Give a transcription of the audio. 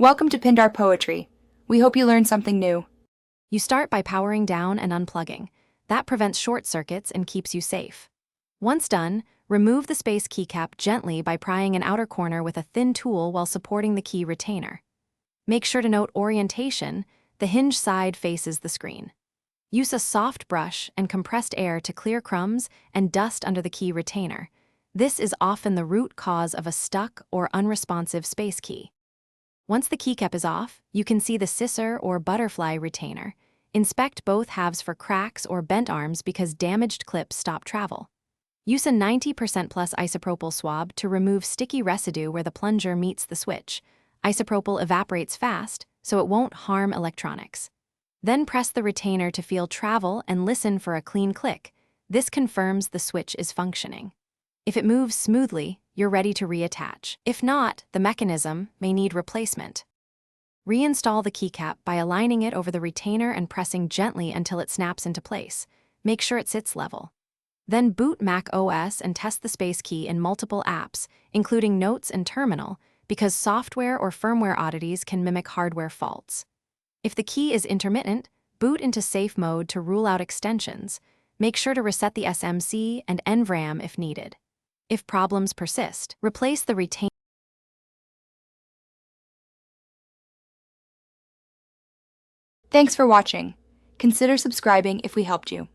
Welcome to Pindar Poetry. We hope you learned something new. You start by powering down and unplugging. That prevents short circuits and keeps you safe. Once done, remove the space keycap gently by prying an outer corner with a thin tool while supporting the key retainer. Make sure to note orientation. The hinge side faces the screen. Use a soft brush and compressed air to clear crumbs and dust under the key retainer. This is often the root cause of a stuck or unresponsive space key. Once the keycap is off, you can see the scissor or butterfly retainer. Inspect both halves for cracks or bent arms because damaged clips stop travel. Use a 90% plus isopropyl swab to remove sticky residue where the plunger meets the switch. Isopropyl evaporates fast, so it won't harm electronics. Then press the retainer to feel travel and listen for a clean click. This confirms the switch is functioning. If it moves smoothly, you're ready to reattach. If not, the mechanism may need replacement. Reinstall the keycap by aligning it over the retainer and pressing gently until it snaps into place. Make sure it sits level. Then boot Mac OS and test the space key in multiple apps, including Notes and Terminal, because software or firmware oddities can mimic hardware faults. If the key is intermittent, boot into safe mode to rule out extensions. Make sure to reset the SMC and NVRAM if needed. If problems persist, replace the retainer. Thanks for watching. Consider subscribing if we helped you.